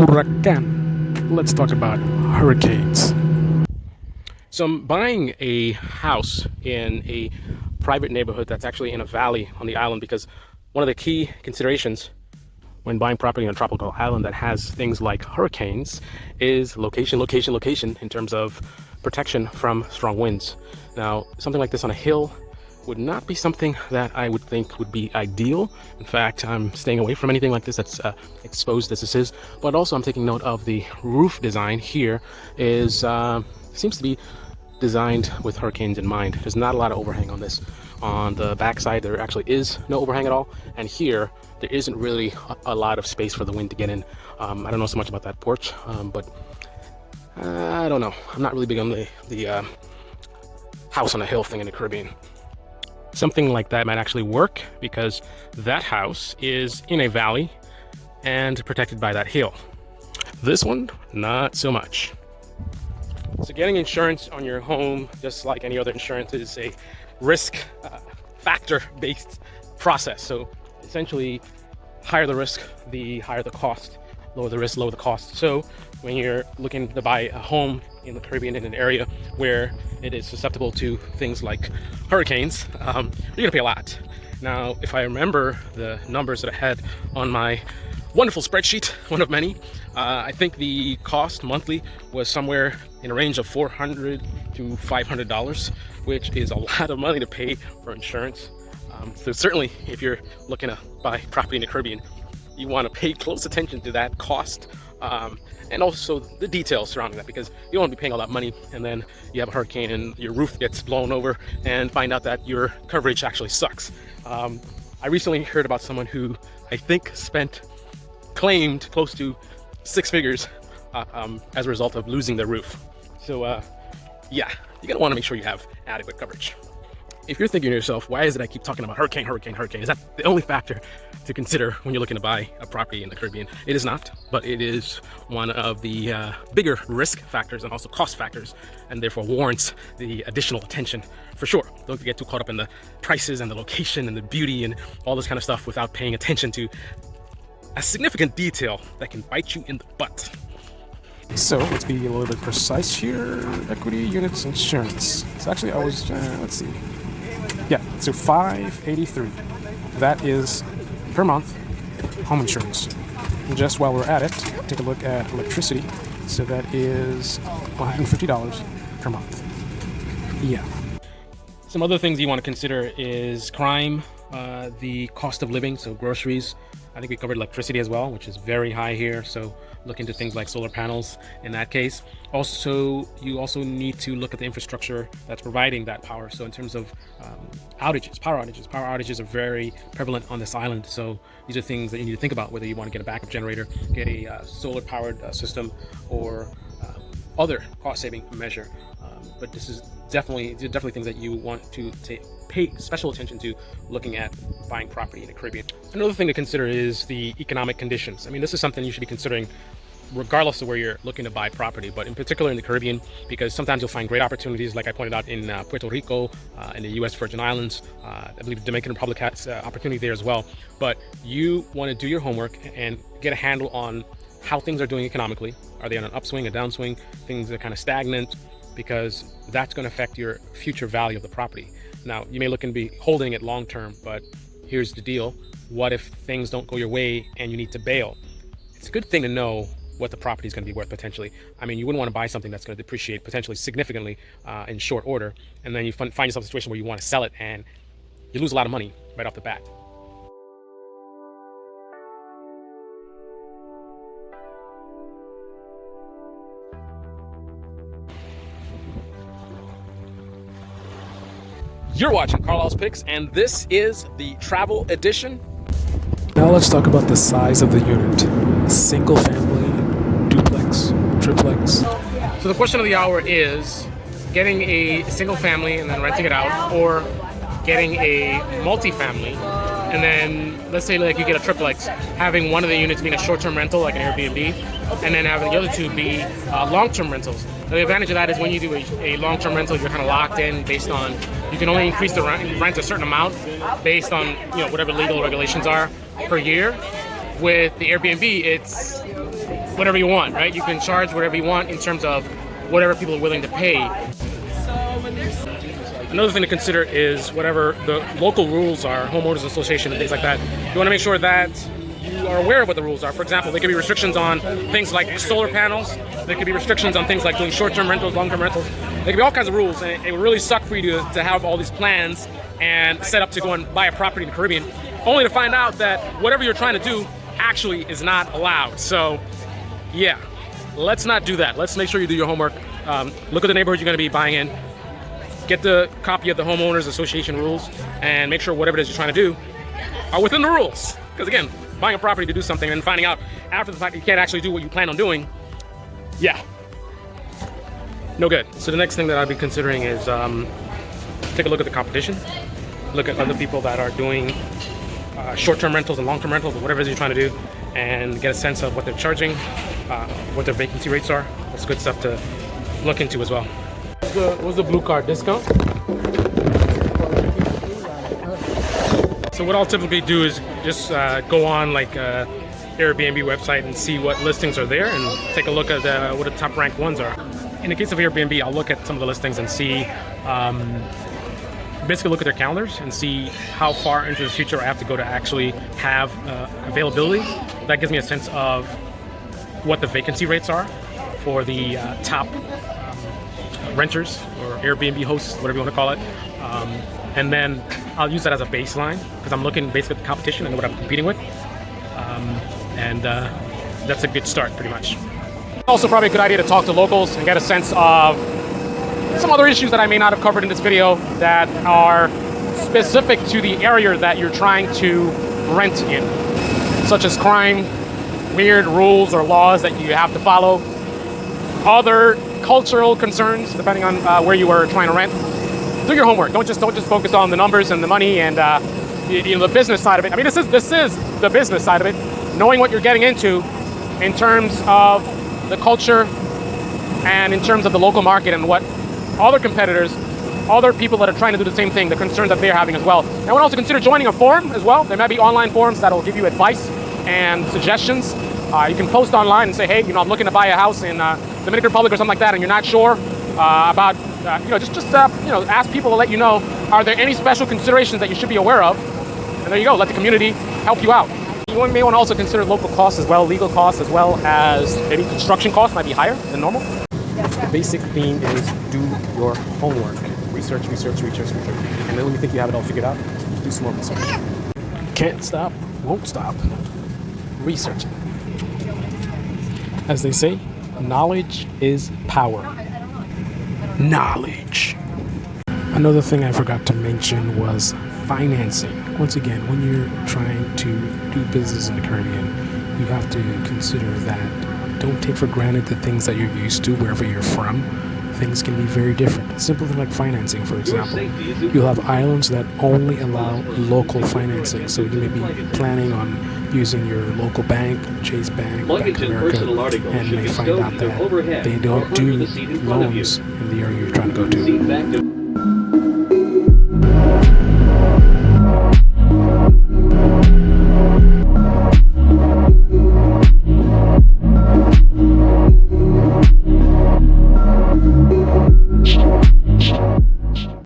huracán. Let's talk about hurricanes. So I'm buying a house in a private neighborhood that's actually in a valley on the island, because one of the key considerations when buying property on a tropical island that has things like hurricanes is location, location, location in terms of protection from strong winds. Now, something like this on a hill would not be something that I would think would be ideal. In fact, I'm staying away from anything like this that's exposed as this is. But also I'm taking note of the roof design here is seems to be designed with hurricanes in mind. There's not a lot of overhang on this. On the backside, there actually is no overhang at all. And here, there isn't really a lot of space for the wind to get in. I don't know so much about that porch, but I don't know. I'm not really big on the house on a hill thing in the Caribbean. Something like that might actually work because that house is in a valley and protected by that hill. This one, not so much. So getting insurance on your home, just like any other insurance, is a risk factor based process. So essentially, higher the risk, the higher the cost. Lower the risk, lower the cost. So when you're looking to buy a home in the Caribbean in an area where it is susceptible to things like hurricanes, you're gonna pay a lot. Now, if I remember the numbers that I had on my wonderful spreadsheet, one of many, I think the cost monthly was somewhere in a range of $400 to $500, which is a lot of money to pay for insurance. So certainly, if you're looking to buy property in the Caribbean, you want to pay close attention to that cost, and also the details surrounding that, because you don't want to be paying all that money and then you have a hurricane and your roof gets blown over and find out that your coverage actually sucks. I recently heard about someone who I think claimed close to 6 figures as a result of losing their roof. So yeah, you're gonna want to make sure you have adequate coverage. If you're thinking to yourself, why is it I keep talking about hurricane, hurricane, hurricane? Is that the only factor to consider when you're looking to buy a property in the Caribbean? It is not, but it is one of the bigger risk factors and also cost factors, and therefore warrants the additional attention for sure. Don't get too caught up in the prices and the location and the beauty and all this kind of stuff without paying attention to a significant detail that can bite you in the butt. So let's be a little bit precise here. Equity units insurance. So actually, I was let's see. Yeah, so $583. That is per month home insurance. And just while we're at it, take a look at electricity. So that is $150 per month. Yeah. Some other things you want to consider is crime, the cost of living, so groceries. I think we covered electricity as well, which is very high here. So look into things like solar panels in that case. Also, you also need to look at the infrastructure that's providing that power. So in terms of power outages are very prevalent on this island. So these are things that you need to think about, whether you want to get a backup generator, get a solar powered system, or other cost saving measure. But this is definitely things that you want to pay special attention to looking at buying property in the Caribbean. Another thing to consider is the economic conditions. I mean, this is something you should be considering regardless of where you're looking to buy property, but in particular in the Caribbean, because sometimes you'll find great opportunities, like I pointed out in Puerto Rico, in the U.S. Virgin Islands. I believe the Dominican Republic has opportunity there as well. But you want to do your homework and get a handle on how things are doing economically. Are they on an upswing, a downswing? Things are kind of stagnant, because that's going to affect your future value of the property. Now, you may look and be holding it long term, but here's the deal. What if things don't go your way and you need to bail? It's a good thing to know what the property is going to be worth potentially. I mean, you wouldn't want to buy something that's going to depreciate potentially significantly in short order, and then you find yourself in a situation where you want to sell it and you lose a lot of money right off the bat. You're watching Carlisle's Picks, and this is the travel edition. Now let's talk about the size of the unit. Single family, duplex, triplex. So the question of the hour is getting a single family and then renting it out, or getting a multi-family and then let's say like you get a triplex, having one of the units being a short-term rental like an Airbnb, and then having the other two be long-term rentals. The advantage of that is when you do a long-term rental, you're kind of locked in based on, you can only increase the rent a certain amount based on, you know, whatever legal regulations are per year. With the Airbnb, it's whatever you want, right? You can charge whatever you want in terms of whatever people are willing to pay. Another thing to consider is whatever the local rules are, homeowners association and things like that. You want to make sure that you are aware of what the rules are. For example, there could be restrictions on things like solar panels. There could be restrictions on things like doing short-term rentals, long-term rentals. There could be all kinds of rules, and it would really suck for you to have all these plans and set up to go and buy a property in the Caribbean, only to find out that whatever you're trying to do actually is not allowed. So, yeah, let's not do that. Let's make sure you do your homework. Look at the neighborhood you're going to be buying in. Get the copy of the homeowners association rules, and make sure whatever it is you're trying to do are within the rules. Because again, buying a property to do something and finding out after the fact you can't actually do what you plan on doing, yeah, no good. So the next thing that I'd be considering is take a look at the competition, look at other people that are doing short-term rentals and long-term rentals, or whatever it is you're trying to do, and get a sense of what they're charging, what their vacancy rates are. That's good stuff to look into as well. What's the blue card discount? So what I'll typically do is just go on like Airbnb website and see what listings are there, and take a look at what the top ranked ones are. In the case of Airbnb, I'll look at some of the listings and see, basically look at their calendars and see how far into the future I have to go to actually have availability. That gives me a sense of what the vacancy rates are for the top renters or Airbnb hosts, whatever you want to call it. And then I'll use that as a baseline, because I'm looking basically at the competition and what I'm competing with. That's a good start, pretty much. Also probably a good idea to talk to locals and get a sense of some other issues that I may not have covered in this video that are specific to the area that you're trying to rent in, such as crime, weird rules or laws that you have to follow, other cultural concerns depending on where you are trying to rent. Do your homework. Don't just focus on the numbers and the money and the business side of it. I mean, this is the business side of it. Knowing what you're getting into in terms of the culture and in terms of the local market and what other competitors, other people that are trying to do the same thing, the concerns that they're having as well. And I would also consider joining a forum as well. There might be online forums that will give you advice and suggestions. You can post online and say, hey, I'm looking to buy a house in Dominican Republic or something like that, and you're not sure about, ask people to let you know, are there any special considerations that you should be aware of? And there you go, let the community help you out. You may want to also consider local costs as well, legal costs, as well as maybe construction costs might be higher than normal. The basic theme is do your homework. Research. And then when you think you have it all figured out, do some more research. Can't stop, won't stop researching. As they say, knowledge is power. Knowledge. Another thing I forgot to mention was financing. Once again, when you're trying to do business in the Caribbean, you have to consider that don't take for granted the things that you're used to wherever you're from. Things can be very different. A simple thing like financing, for example. You'll have islands that only allow local financing, so you may be planning on using your local bank, Chase Bank, Bank of America, and you may find out that they don't do loans in the area you're trying to go to.